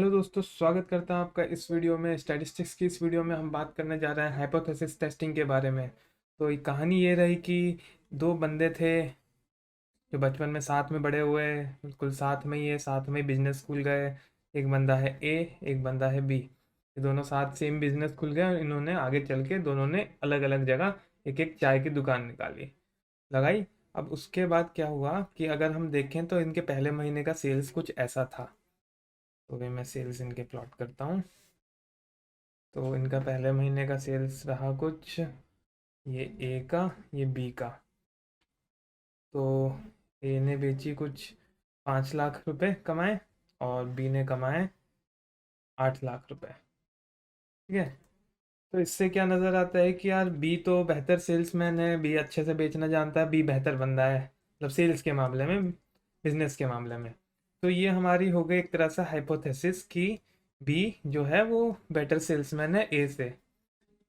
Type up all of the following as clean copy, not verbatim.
Hello दोस्तों, स्वागत करता हूं आपका इस वीडियो में। स्टैटिस्टिक्स की इस वीडियो में हम बात करने जा रहे हैं हाइपोथेसिस टेस्टिंग के बारे में। तो ये कहानी ये रही कि दो बंदे थे जो बचपन में साथ में बड़े हुए, बिल्कुल साथ में ही है, साथ में ही बिजनेस स्कूल गए। एक बंदा है ए, एक बंदा है बी। ये दोनों साथ सेम बिजनेस स्कूल गए और इन्होंने आगे चल के दोनों ने अलग अलग जगह एक एक चाय की दुकान निकाली, लगाई। अब उसके बाद क्या हुआ कि अगर हम देखें तो इनके पहले महीने का सेल्स कुछ ऐसा था। तो भी मैं सेल्स इनके प्लॉट करता हूँ। तो इनका पहले महीने का सेल्स रहा कुछ ये ए का, ये बी का। तो ए ने बेची कुछ 5 लाख रुपए कमाए और बी ने कमाए 8 लाख रुपए। ठीक है। तो इससे क्या नज़र आता है कि यार बी तो बेहतर सेल्समैन है, बी अच्छे से बेचना जानता है, बी बेहतर बंदा है, मतलब सेल्स के मामले में, बिजनेस के मामले में। तो ये हमारी हो गई एक तरह से हाइपोथेसिस कि बी जो है वो बेटर सेल्समैन है ए से।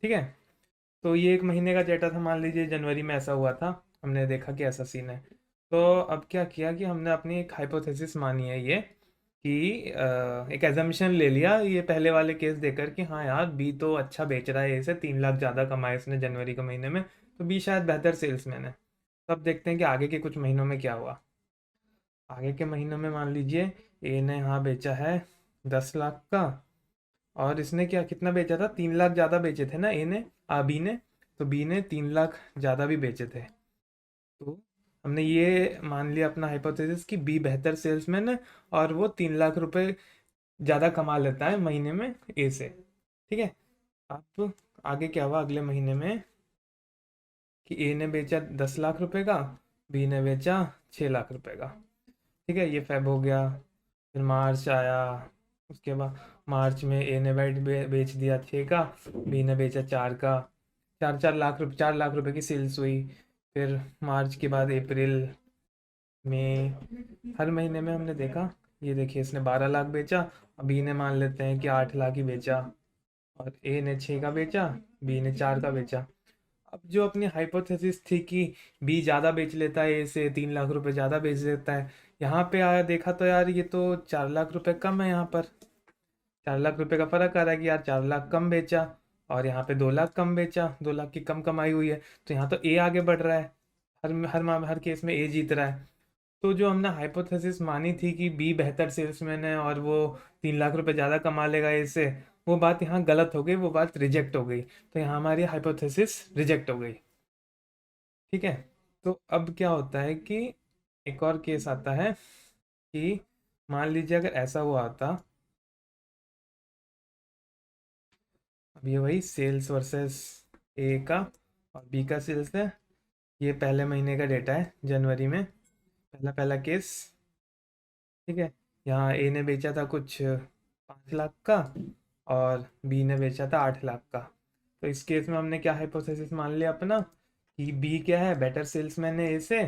ठीक है। तो ये 1 महीने का डेटा था, मान लीजिए जनवरी में ऐसा हुआ था, हमने देखा कि ऐसा सीन है। तो अब क्या किया कि हमने अपनी एक हाइपोथेसिस मानी है ये कि एक एजम्पशन ले लिया ये पहले वाले केस देकर कि हाँ यार बी तो अच्छा बेच रहा है, इसे 3 लाख ज़्यादा कमाए इसने जनवरी के महीने में, तो बी शायद बेहतर सेल्समैन है। तब देखते हैं कि आगे के कुछ महीनों में क्या हुआ। आगे के महीनों में मान लीजिए ए ने हाँ बेचा है 10 लाख का, और इसने क्या कितना बेचा था, 3 लाख ज़्यादा बेचे थे ना ए ने, बी ने। तो बी ने 3 लाख ज़्यादा भी बेचे थे। तो हमने ये मान लिया अपना हाइपोथेसिस कि बी बेहतर सेल्समैन है और वो 3 लाख रुपए ज़्यादा कमा लेता है महीने में ए से। ठीक है। अब आगे क्या हुआ अगले महीने में कि ए ने बेचा 10 लाख रुपए का, बी ने बेचा 6 लाख रुपए का। ठीक है, ये फेब हो गया। फिर मार्च आया। उसके बाद मार्च में ए ने बेच दिया 6 का, बी ने बेचा 4 का। 4 4 लाख रुपए, 4 लाख रुपए की सेल्स हुई। फिर मार्च के बाद अप्रैल में, हर महीने में हमने देखा। ये देखिए इसने 12 लाख बेचा, अब बी ने मान लेते हैं कि 8 लाख ही बेचा, और ए ने 6 का बेचा, बी ने 4 का बेचा। अब जो अपनी हाइपोथेसिस थी कि बी ज़्यादा बेच लेता है ए से, 3 लाख रुपए ज़्यादा बेच देता है, यहाँ पे आया देखा तो यार ये तो 4 लाख रुपए कम है यहाँ पर। 4 लाख रुपए का फर्क आ रहा है कि यार 4 लाख कम बेचा, और यहाँ पे 2 लाख कम बेचा, 2 लाख की कम कमाई हुई है। तो यहाँ तो ए आगे बढ़ रहा है, हर केस में ए जीत रहा है। तो जो हमने हाइपोथेसिस मानी थी कि बी बेहतर सेल्समैन है और वो 3 लाख रुपए ज़्यादा कमा लेगा ए से, वो बात यहाँ गलत हो गई, वो बात रिजेक्ट हो गई। तो यहाँ हमारी हाइपोथेसिस रिजेक्ट हो गई। ठीक है। तो अब क्या होता है कि एक और केस आता है कि मान लीजिए अगर ऐसा हुआ होता। अब ये वही सेल्स वर्सेस ए का और बी का सेल्स है। ये पहले महीने का डेटा है जनवरी में, पहला पहला केस। ठीक है। यहाँ ए ने बेचा था कुछ 5 लाख का और बी ने बेचा था 8 लाख का। तो इस केस में हमने क्या हाइपोथेसिस मान लिया अपना कि बी क्या है, बेटर सेल्समैन है ए से,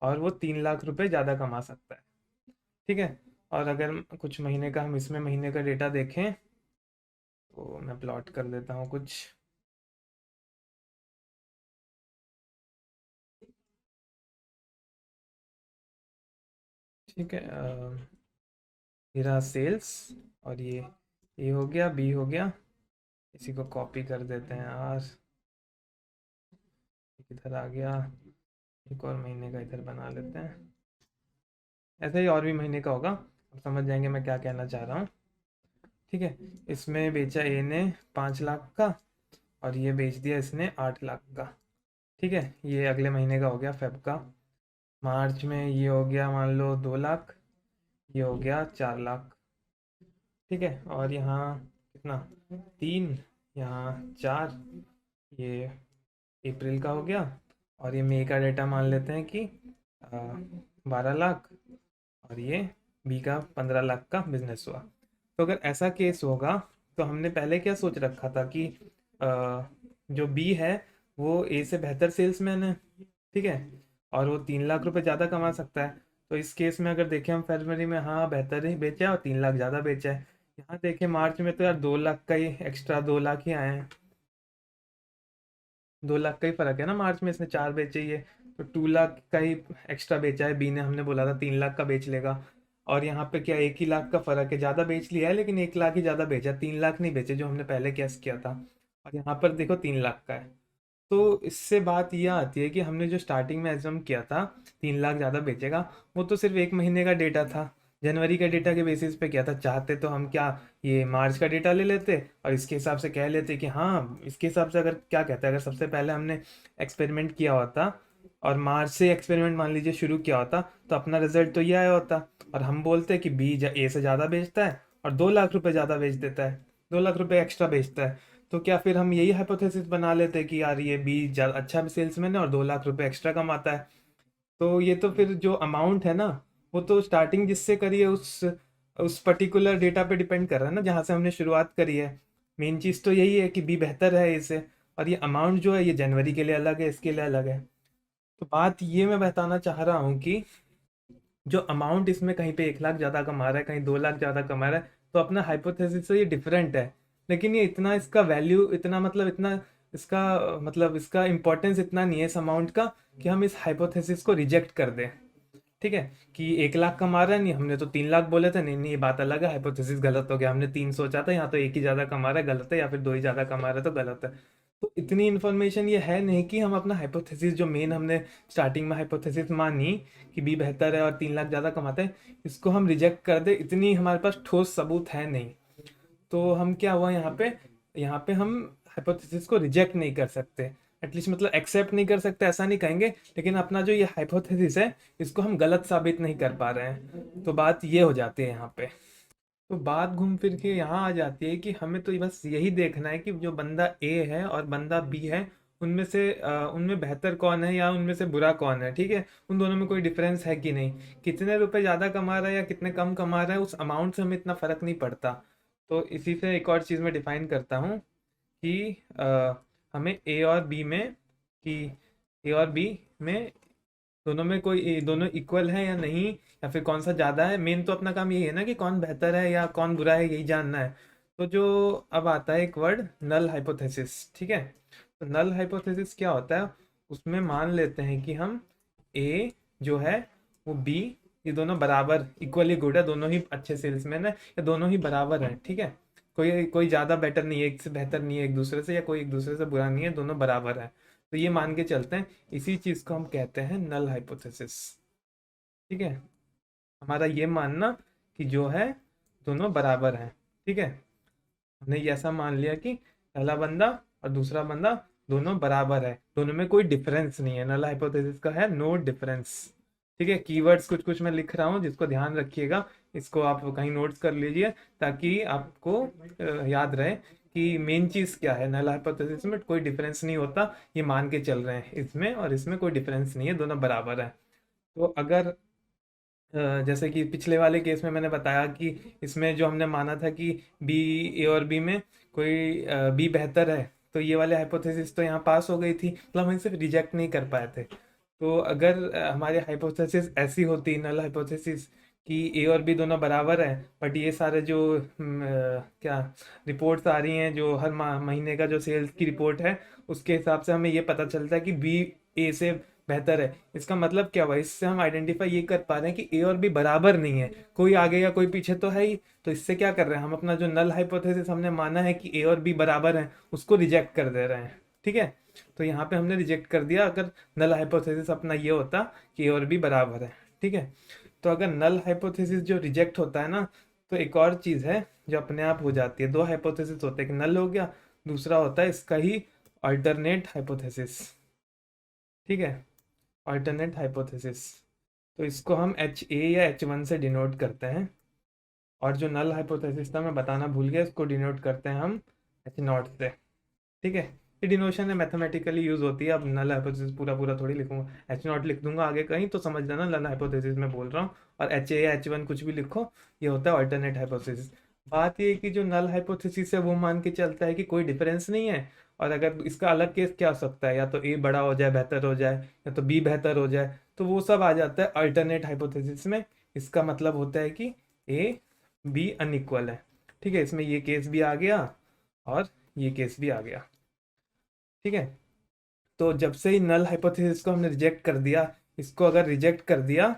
और वो 3 लाख रुपए ज़्यादा कमा सकता है। ठीक है। और अगर कुछ महीने का हम इसमें महीने का डेटा देखें तो मैं प्लॉट कर देता हूँ कुछ। ठीक है। ये रहा सेल्स, और ये हो गया, बी हो गया। इसी को कॉपी कर देते हैं यार, इधर आ गया। एक और महीने का इधर बना लेते हैं। ऐसे ही और भी महीने का होगा, अब समझ जाएंगे मैं क्या कहना चाह रहा हूँ। ठीक है। इसमें बेचा ए ने 5 लाख का, और ये बेच दिया इसने 8 लाख का। ठीक है, ये अगले महीने का हो गया फेब का। मार्च में ये हो गया मान लो 2 लाख, ये हो गया 4 लाख। ठीक है। और यहाँ कितना, 3, यहाँ 4, ये अप्रैल का हो गया। और ये मई का डेटा मान लेते हैं कि 12 लाख, और ये बी का 15 लाख का बिजनेस हुआ। तो अगर ऐसा केस होगा तो हमने पहले क्या सोच रखा था कि जो बी है वो ए से बेहतर सेल्समैन है। ठीक है। और वो 3 लाख रुपए ज़्यादा कमा सकता है। तो इस केस में अगर देखें हम फरवरी में, हाँ बेहतर ही बेचा है और 3 लाख ज़्यादा बेचा है। यहाँ देखें मार्च में तो यार 2 लाख का ही एक्स्ट्रा, 2 लाख ही आए हैं। 2 लाख का ही फर्क है ना, मार्च में इसने 4 बेचे ही है, तो 2 लाख का ही एक्स्ट्रा बेचा है बी ने। हमने बोला था 3 लाख का बेच लेगा। और यहाँ पे क्या 1 ही लाख का फर्क है, ज़्यादा बेच लिया है लेकिन 1 लाख ही ज़्यादा बेचा, 3 लाख नहीं बेचे जो हमने पहले कैश किया था। और यहाँ पर देखो 3 लाख का है। तो इससे बात यह आती है कि हमने जो स्टार्टिंग में एज्यूम किया था 3 लाख ज़्यादा बेचेगा, वो तो सिर्फ 1 महीने का डेटा था, जनवरी का डेटा के बेसिस पे किया था। चाहते तो हम क्या ये मार्च का डेटा ले लेते और इसके हिसाब से कह लेते कि हाँ, इसके हिसाब से अगर क्या कहते हैं, अगर सबसे पहले हमने एक्सपेरिमेंट किया होता और मार्च से एक्सपेरिमेंट मान लीजिए शुरू किया होता, तो अपना रिजल्ट तो ये आया होता। और हम बोलते कि बी ए से ज़्यादा बेचता है और 2 लाख रुपए ज़्यादा बेच देता है, 2 लाख रुपए एक्स्ट्रा बेचता है। तो क्या फिर हम यही हाइपोथेसिस बना लेते कि यार ये बी अच्छा सेल्समैन है और 2 लाख रुपए एक्स्ट्रा कमाता है। तो ये तो फिर जो अमाउंट है ना, वो तो स्टार्टिंग जिससे करी है उस पर्टिकुलर डेटा पे डिपेंड कर रहा है ना, जहाँ से हमने शुरुआत करी है। मेन चीज़ तो यही है कि बी बेहतर है इसे, और ये अमाउंट जो है ये जनवरी के लिए अलग है, इसके लिए अलग है। तो बात ये मैं बताना चाह रहा हूँ कि जो अमाउंट इसमें कहीं पे 1 लाख ज़्यादा कमा रहा है, कहीं 2 लाख ज़्यादा कमा रहा है, तो अपना हाइपोथेसिस से ये डिफरेंट है। लेकिन ये इतना इसका वैल्यू इतना मतलब इतना इसका मतलब इसका इम्पोर्टेंस इतना नहीं है इस अमाउंट का कि हम इस हाइपोथेसिस को रिजेक्ट कर दें। ठीक है, कि 1 लाख कमा रहा है, नहीं हमने तो 3 लाख बोले थे, नहीं नहीं ये बात अलग है, हाइपोथेसिस गलत हो गया, हमने 3 सोचा था, यहाँ तो एक ही ज़्यादा कमा रहा है, गलत है, या फिर दो ही ज़्यादा कमा रहा है तो गलत है। तो इतनी इन्फॉर्मेशन ये है नहीं कि हम अपना हाइपोथेसिस जो मेन हमने स्टार्टिंग में हाइपोथेसिस मानी कि बी बेहतर है और 3 लाख ज़्यादा कमाते हैं, इसको हम रिजेक्ट कर दे, इतनी हमारे पास ठोस सबूत है नहीं। तो हम क्या हुआ यहाँ पे हम हाइपोथेसिस को रिजेक्ट नहीं कर सकते, एटलीस्ट मतलब एक्सेप्ट नहीं कर सकते ऐसा नहीं कहेंगे, लेकिन अपना जो ये हाइपोथेसिस है इसको हम गलत साबित नहीं कर पा रहे हैं। तो बात ये हो जाती है यहाँ पे। तो बात घूम फिर के यहाँ आ जाती है कि हमें तो बस यही देखना है कि जो बंदा ए है और बंदा बी है, उनमें से उनमें बेहतर कौन है या उनमें से बुरा कौन है। ठीक है, उन दोनों में कोई डिफरेंस है कि नहीं, कितने रुपए ज़्यादा कमा रहा है या कितने कम कमा रहा है, उस अमाउंट से हमें इतना फ़र्क नहीं पड़ता। तो इसी से एक और चीज़ मैं डिफाइन करता हूँ कि हमें ए और बी में कि ए और बी में दोनों में कोई दोनों इक्वल है या नहीं, या फिर कौन सा ज़्यादा है। मेन तो अपना काम यही है ना कि कौन बेहतर है या कौन बुरा है, यही जानना है। तो जो अब आता है एक वर्ड नल हाइपोथेसिस। ठीक है, तो नल हाइपोथेसिस क्या होता है, उसमें मान लेते हैं कि हम ए जो है वो बी, ये दोनों बराबर इक्वली गुड है, दोनों ही अच्छे सेल्समैन है या दोनों ही बराबर हैं। ठीक है, कोई कोई ज़्यादा बेटर नहीं है, एक से बेहतर नहीं है एक दूसरे से, या कोई एक दूसरे से बुरा नहीं है, दोनों बराबर है। तो ये मान के चलते हैं, इसी चीज़ को हम कहते हैं नल हाइपोथेसिस। ठीक है, हमारा ये मानना कि जो है दोनों बराबर हैं। ठीक है, हमने ये ऐसा मान लिया कि पहला बंदा और दूसरा बंदा दोनों बराबर है, दोनों में कोई डिफरेंस नहीं है। नल हाइपोथेसिस का है नो डिफरेंस। ठीक है, कीवर्ड्स कुछ कुछ मैं लिख रहा हूँ जिसको ध्यान रखिएगा, इसको आप कहीं नोट्स कर लीजिए ताकि आपको याद रहे कि मेन चीज़ क्या है। नल हाइपोथेसिस में कोई डिफरेंस नहीं होता, ये मान के चल रहे हैं इसमें और इसमें कोई डिफरेंस नहीं है, दोनों बराबर है। तो अगर जैसे कि पिछले वाले केस में मैंने बताया कि इसमें जो हमने माना था कि बी ए और बी में कोई बी बेहतर है, तो ये वाले हाइपोथेसिस तो यहाँ पास हो गई थी, मतलब हम इसे रिजेक्ट नहीं कर पाए थे। तो अगर हमारी हाइपोथेसिस ऐसी होती नल हाइपोथेसिस कि ए और बी दोनों बराबर हैं, बट ये सारे जो क्या रिपोर्ट्स आ रही हैं, जो हर महीने का जो सेल्स की रिपोर्ट है उसके हिसाब से हमें ये पता चलता है कि बी ए से बेहतर है, इसका मतलब क्या हुआ, इससे हम आइडेंटिफाई ये कर पा रहे हैं कि ए और बी बराबर नहीं है, कोई आगे या कोई पीछे तो है ही। तो इससे क्या कर रहे हैं हम, अपना जो नल हाइपोथेसिस हमने माना है कि ए और बी बराबर हैं उसको रिजेक्ट कर दे रहे हैं। ठीक है, तो यहाँ पे हमने रिजेक्ट कर दिया अगर नल हाइपोथेसिस अपना ये होता कि ए और बी बराबर है। ठीक है, तो अगर नल हाइपोथेसिस जो रिजेक्ट होता है ना, तो एक और चीज़ है जो अपने आप हो जाती है। दो हाइपोथेसिस होते हैं, एक नल हो गया, दूसरा होता है इसका ही अल्टरनेट हाइपोथेसिस। ठीक है, अल्टरनेट हाइपोथेसिस, तो इसको हम एच ए या H1 से डिनोट करते हैं। और जो नल हाइपोथेसिस था मैं बताना भूल गया, इसको डिनोट करते हैं हम H0 से। ठीक है, ये डिनोशन है, मैथमेटिकली यूज होती है। अब नल हाइपोथेसिस पूरा पूरा थोड़ी लिखूंगा, H0 लिख दूंगा आगे कहीं तो समझ लेना नल हाइपोथेसिस में बोल रहा हूँ। और एच ए या H1 कुछ भी लिखो, ये होता है अल्टरनेट हाइपोथेसिस। बात ये है कि जो नल हाइपोथेसिस है वो मान के चलता है कि कोई डिफरेंस नहीं है। और अगर इसका अलग केस क्या हो सकता है, या तो ए बड़ा हो जाए बेहतर हो जाए, या तो बी बेहतर हो जाए, तो वो सब आ जाता है अल्टरनेट हाइपोथेसिस में। इसका मतलब होता है कि ए बी अनइक्वल है। ठीक है, इसमें ये केस भी आ गया और ये केस भी आ गया। ठीक है, तो जब से ही नल हाइपोथेसिस को हमने रिजेक्ट कर दिया, इसको अगर रिजेक्ट कर दिया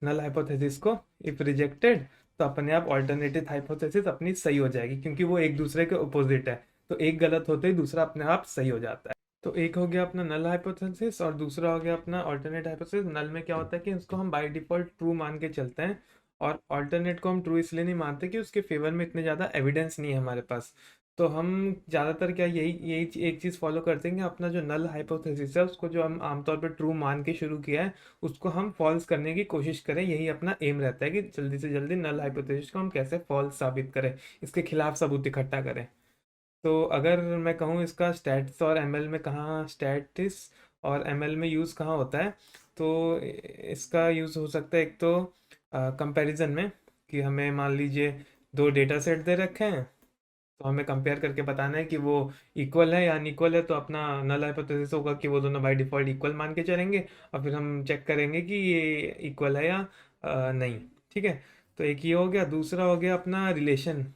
नल हाइपोथेसिस को इफ रिजेक्टेड, तो अपने आप ऑल्टरनेटिव हाइपोथेसिस अपनी सही हो जाएगी, क्योंकि वो एक दूसरे के अपोजिट है। तो एक गलत होते ही दूसरा अपने आप सही हो जाता है। तो एक हो गया अपना नल हाइपोथेसिस और दूसरा हो गया अपना ऑल्टरनेट हाइपोथेसिस। नल में क्या होता है कि उसको हम बाय डिफॉल्ट ट्रू मान के चलते हैं, और ऑल्टरनेट को हम ट्रू इसलिए नहीं मानते कि उसके फेवर में इतने ज़्यादा एविडेंस नहीं है हमारे पास। तो हम ज़्यादातर क्या यही यही एक चीज़ फॉलो करते हैं कि अपना जो नल हाइपोथेसिस है उसको जो हम आमतौर पर ट्रू मान के शुरू किया है उसको हम फॉल्स करने की कोशिश करें। यही अपना एम रहता है कि जल्दी से जल्दी नल हाइपोथेसिस को हम कैसे फॉल्स साबित करें, इसके खिलाफ सबूत इकट्ठा करें। तो अगर मैं कहूँ इसका स्टैट्स और एमएल में कहाँ, स्टैटिस और एमएल में यूज़ कहाँ होता है, तो इसका यूज़ हो सकता है एक तो कंपैरिजन में, कि हमें मान लीजिए दो डेटा सेट दे रखे हैं, तो हमें कंपेयर करके बताना है कि वो इक्वल है या अनइक्वल है। तो अपना नल हाइपोथेसिस होगा कि वो दोनों बाय डिफ़ॉल्ट इक्वल मान के चलेंगे, और फिर हम चेक करेंगे कि ये इक्वल है या नहीं। ठीक है। तो एक ये हो गया। दूसरा हो गया अपना रिलेशन।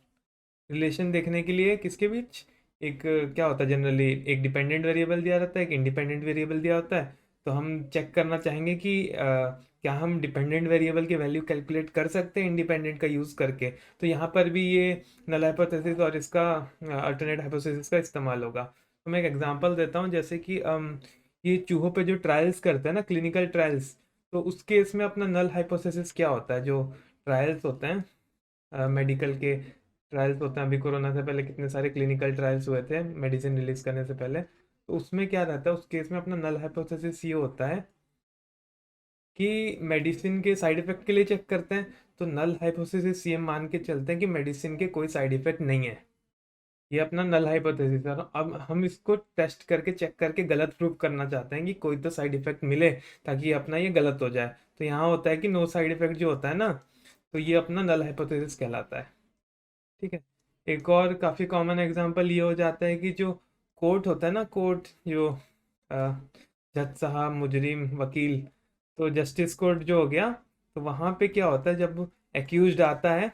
रिलेशन देखने के लिए किसके बीच, एक क्या होता है जनरली, एक डिपेंडेंट वेरिएबल दिया रहता है, एक इंडिपेंडेंट वेरिएबल दिया होता है। तो हम चेक करना चाहेंगे कि क्या हम डिपेंडेंट वेरिएबल की वैल्यू कैलकुलेट कर सकते हैं इंडिपेंडेंट का यूज़ करके। तो यहाँ पर भी ये नल हाइपोथेसिस और इसका अल्टरनेट हाइपोथेसिस का इस्तेमाल होगा। तो मैं एक एग्जांपल देता हूँ, जैसे कि ये चूहों पे जो ट्रायल्स करते हैं ना, क्लिनिकल ट्रायल्स, तो उस केस में अपना नल हाइपोथेसिस क्या होता है। जो ट्रायल्स होते हैं मेडिकल के ट्रायल्स होते हैं, अभी कोरोना से पहले कितने सारे क्लिनिकल ट्रायल्स हुए थे मेडिसिन रिलीज करने से पहले। तो उसमें क्या रहता है, उस केस में अपना नल हाइपोथेसिस ये होता है कि मेडिसिन के साइड इफेक्ट के लिए चेक करते हैं। तो नल हाइपोथेसिस ये मान के चलते हैं कि मेडिसिन के कोई साइड इफेक्ट नहीं है। ये अपना नल हाइपोथेसिस है। अब हम इसको टेस्ट करके चेक करके गलत प्रूव करना चाहते हैं कि कोई तो साइड इफेक्ट मिले, ताकि अपना ये गलत हो जाए। तो यहाँ होता है कि नो साइड इफेक्ट जो होता है ना, तो ये अपना नल हाइपोथेसिस कहलाता है। ठीक है। एक और काफ़ी कॉमन एग्जांपल ये हो जाता है कि जो कोर्ट होता है ना, कोर्ट जो अ, जज साहब, मुजरिम, वकील, तो जस्टिस कोर्ट जो हो गया, तो वहाँ पे क्या होता है जब एक्यूज्ड आता है,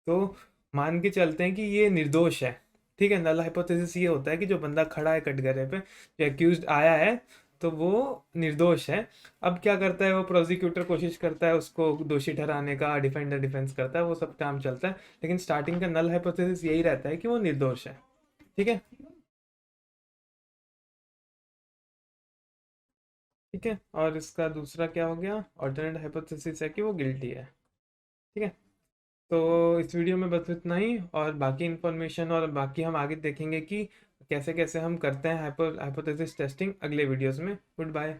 तो मान के चलते हैं कि ये निर्दोष है। ठीक है। नल हाइपोथेसिस ये होता है कि जो बंदा खड़ा है कटघरे पे, जो एक्यूज्ड आया है, तो वो निर्दोष है। अब क्या करता है वो प्रोसिक्यूटर, कोशिश करता है उसको दोषी ठहराने का, डिफेंडर डिफेंस करता है, वो सब काम चलता है। लेकिन स्टार्टिंग का नल हाइपोथेसिस यही रहता है कि वो निर्दोष है। ठीक है। ठीक है। और इसका दूसरा क्या हो गया, ऑल्टरनेट हाइपोथेसिस है कि वो गिल्टी है। ठीक है। तो इस वीडियो में बस इतना ही, और बाकी इन्फॉर्मेशन और बाकी हम आगे देखेंगे कि कैसे कैसे हम करते हैं हाइपोथेसिस टेस्टिंग अगले वीडियोस में। Good bye.